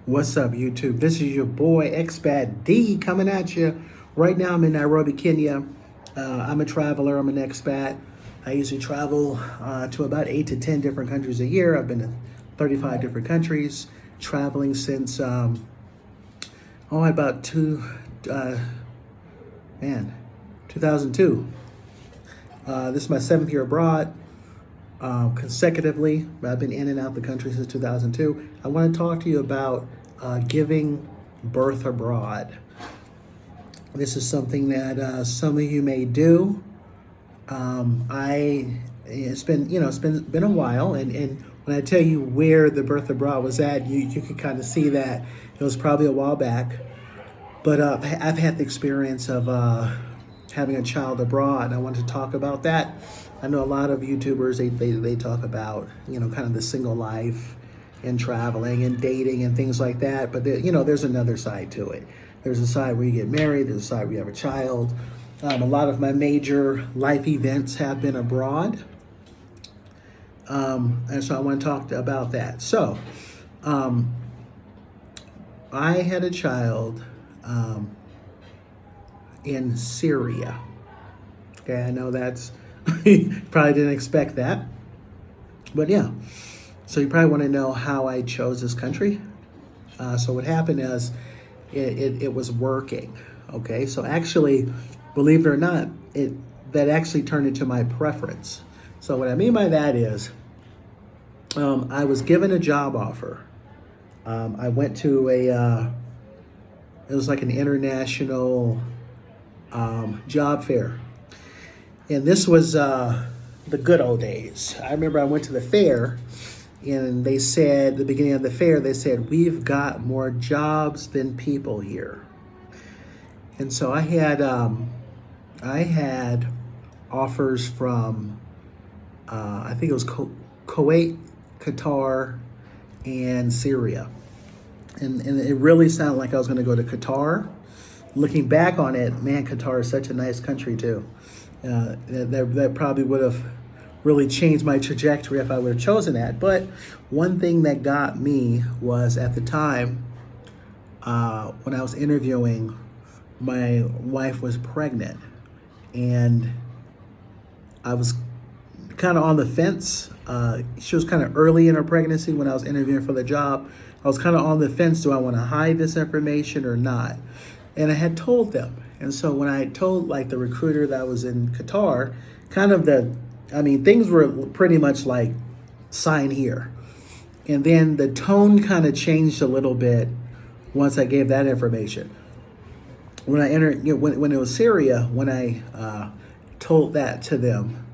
What's up, YouTube? This is your boy Expat D coming at you. Right now, I'm in Nairobi, Kenya. I'm a traveler. I'm an expat. I usually travel to about 8 to 10 different countries a year. I've been to 35 different countries, traveling since about 2002. This is my 7th year abroad. Consecutively, I've been in and out the country since 2002. I want to talk to you about giving birth abroad. This is something that some of you may do. It's been a while, and when I tell you where the birth abroad was at, you can kind of see that it was probably a while back. But I've had the experience of having a child abroad. I want to talk about that. I know a lot of YouTubers, they talk about, kind of the single life and traveling and dating and things like that. But, there's another side to it. There's a side where you get married. There's a side where you have a child. A lot of my major life events have been abroad. And so I want to talk about that. So I had a child in Syria. Okay, I know that's... You probably didn't expect that. But yeah, so you probably want to know how I chose this country. So what happened is it was working. Okay, so actually, believe it or not, that actually turned into my preference. So what I mean by that is I was given a job offer. I went to it was like an international job fair. And this was the good old days. I remember I went to the fair, and they said, at the beginning of the fair, they said, "We've got more jobs than people here." And so I had offers from, I think it was Kuwait, Qatar, and Syria. And it really sounded like I was going to go to Qatar. Looking back on it, man, Qatar is such a nice country too. That probably would have really changed my trajectory if I would have chosen that. But one thing that got me was, at the time, when I was interviewing, my wife was pregnant. And I was kind of on the fence. She was kind of early in her pregnancy when I was interviewing for the job. I was kind of on the fence. Do I want to hide this information or not? And I had told them. And so when I told the recruiter that was in Qatar, things were pretty much like, sign here. And then the tone kind of changed a little bit once I gave that information. When I entered, when it was Syria, when I told that to them,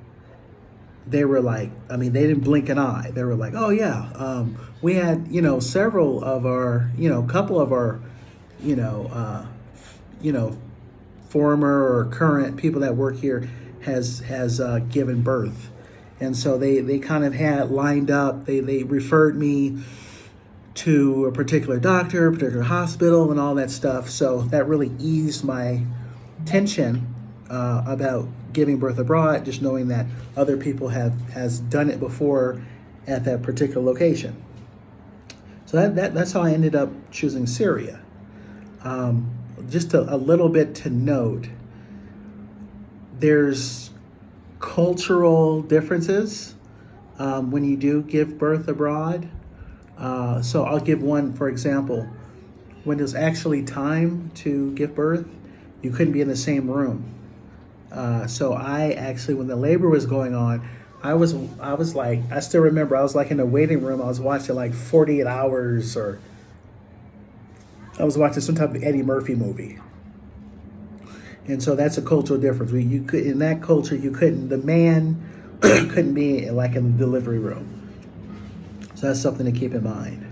they were like, they didn't blink an eye. They were like, "Oh yeah, we had, several of our, couple of our, former or current people that work here has given birth." And so they kind of had lined up, they referred me to a particular doctor, a particular hospital, and all that stuff. So that really eased my tension about giving birth abroad, just knowing that other people has done it before at that particular location. So that's how I ended up choosing Syria. Just a little bit to note, there's cultural differences when you do give birth abroad. So I'll give one, for example. When it was actually time to give birth, you couldn't be in the same room. So I actually, when the labor was going on, I was like, I still remember, I was like in the waiting room. I was watching like 48 Hours, or I was watching some type of Eddie Murphy movie. And so that's a cultural difference. You could, in that culture, the man couldn't be in the delivery room. So that's something to keep in mind.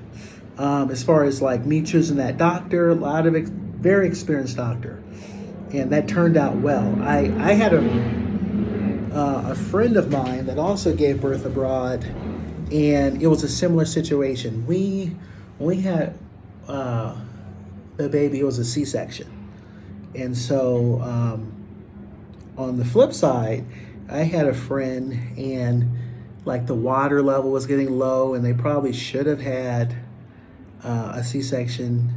As far as me choosing that doctor, a lot of very experienced doctor. And that turned out well. I had a friend of mine that also gave birth abroad, and it was a similar situation. When we had the baby, it was a C-section. And so on the flip side, I had a friend, and the water level was getting low, and they probably should have had a C-section,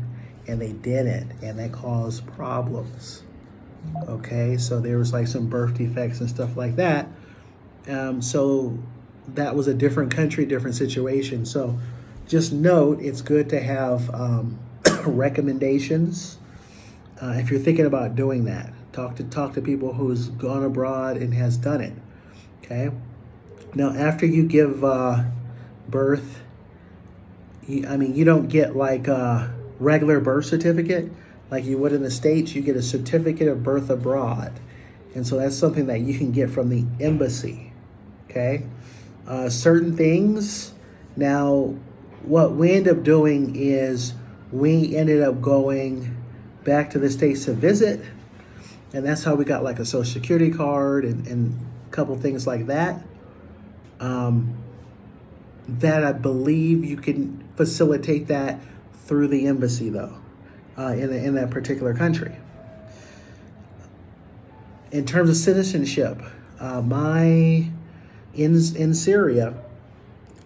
and they didn't, and that caused problems. Okay, so there was like some birth defects and stuff like that. So that was a different country, different situation. So just note, it's good to have recommendations if you're thinking about doing that. Talk to people who's gone abroad and has done it. Okay. Now, after you give birth, you don't get like a regular birth certificate like you would in the States. You get a certificate of birth abroad. And so that's something that you can get from the embassy. Okay. Certain things. Now, what we end up doing is we ended up going back to the States to visit. And that's how we got like a social security card and a couple things like that. That I believe you can facilitate that through the embassy, though, in that particular country. In terms of citizenship, in Syria,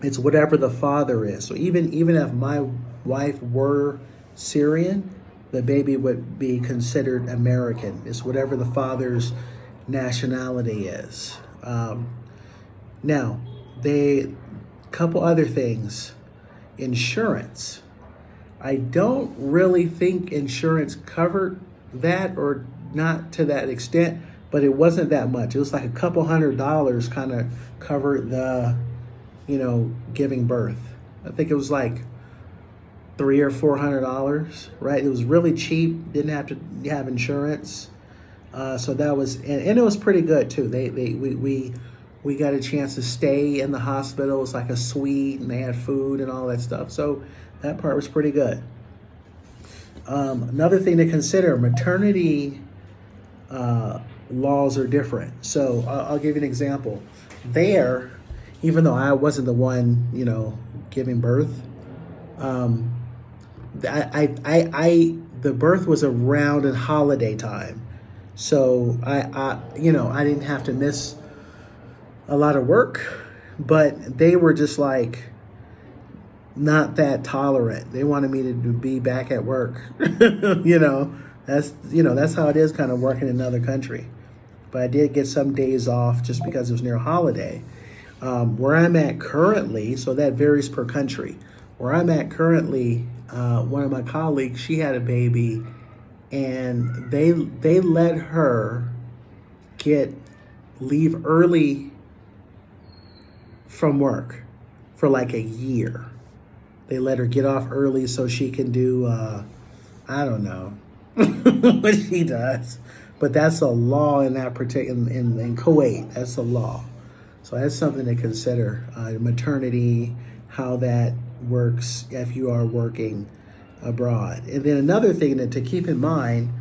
it's whatever the father is. So even if my wife were Syrian, the baby would be considered American. It's whatever the father's nationality is. Now, couple other things. Insurance. I don't really think insurance covered that, or not to that extent, but it wasn't that much. It was like a couple $100 kind of covered the, giving birth. I think it was like $300 or $400, right? It was really cheap. Didn't have to have insurance. So that was, and it was pretty good too. We got a chance to stay in the hospital. It was like a suite, and they had food and all that stuff. So that part was pretty good. Another thing to consider, maternity laws are different. So I'll give you an example. There, even though I wasn't the one, giving birth, the birth was around in holiday time. So I didn't have to miss a lot of work, but they were just like not that tolerant. They wanted me to be back at work. That's how it is kind of working in another country. But I did get some days off just because it was near a holiday. Where I'm at currently, so that varies per country. Where I'm at currently, one of my colleagues, she had a baby, and they let her leave early from work for like a year. They let her get off early so she can do, I don't know what she does, but that's a law in that particular, in Kuwait, that's a law. So that's something to consider, maternity, how that works if you are working abroad. And then another thing to keep in mind,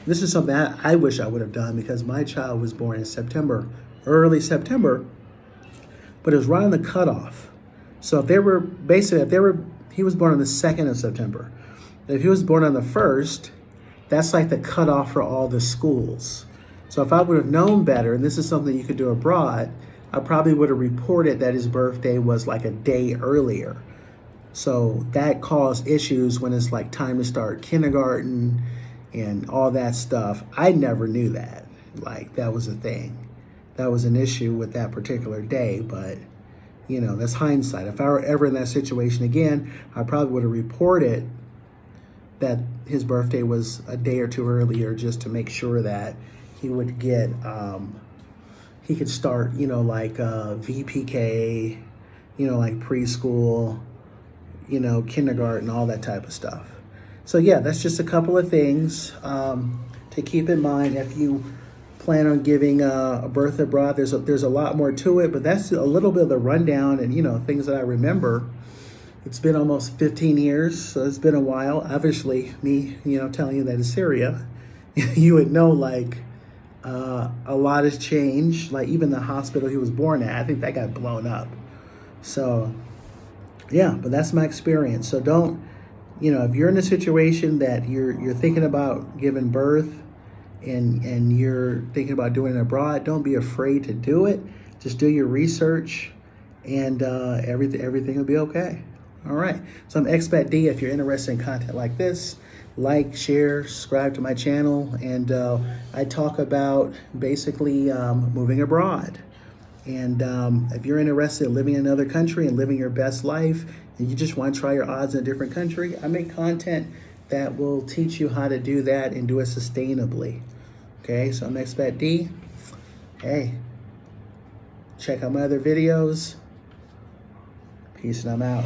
this is something I wish I would have done because my child was born in September, early September, but it was right on the cutoff. So he was born on the 2nd of September. If he was born on the 1st, that's like the cutoff for all the schools. So if I would have known better, and this is something you could do abroad, I probably would have reported that his birthday was like a day earlier. So that caused issues when it's like time to start kindergarten and all that stuff. I never knew that. Like that was a thing. That was an issue with that particular day, but that's hindsight. If I were ever in that situation again, I probably would have reported that his birthday was a day or two earlier just to make sure that he would get, he could start, like VPK, like preschool, kindergarten, all that type of stuff. So yeah, that's just a couple of things to keep in mind if you plan on giving a birth abroad. There's a lot more to it, but that's a little bit of the rundown and things that I remember. It's been almost 15 years, so it's been a while. Obviously, me telling you that in Syria, you would know like a lot has changed. Like even the hospital he was born at, I think that got blown up. So yeah, but that's my experience. So don't, if you're in a situation that you're thinking about giving birth and you're thinking about doing it abroad, don't be afraid to do it. Just do your research and everything will be okay. All right. So I'm Expat D. If you're interested in content like this, like, share, subscribe to my channel. And I talk about basically moving abroad. And if you're interested in living in another country and living your best life, and you just want to try your odds in a different country, I make content that will teach you how to do that and do it sustainably. Okay, so I'm Expat D. Hey, check out my other videos. Peace and I'm out.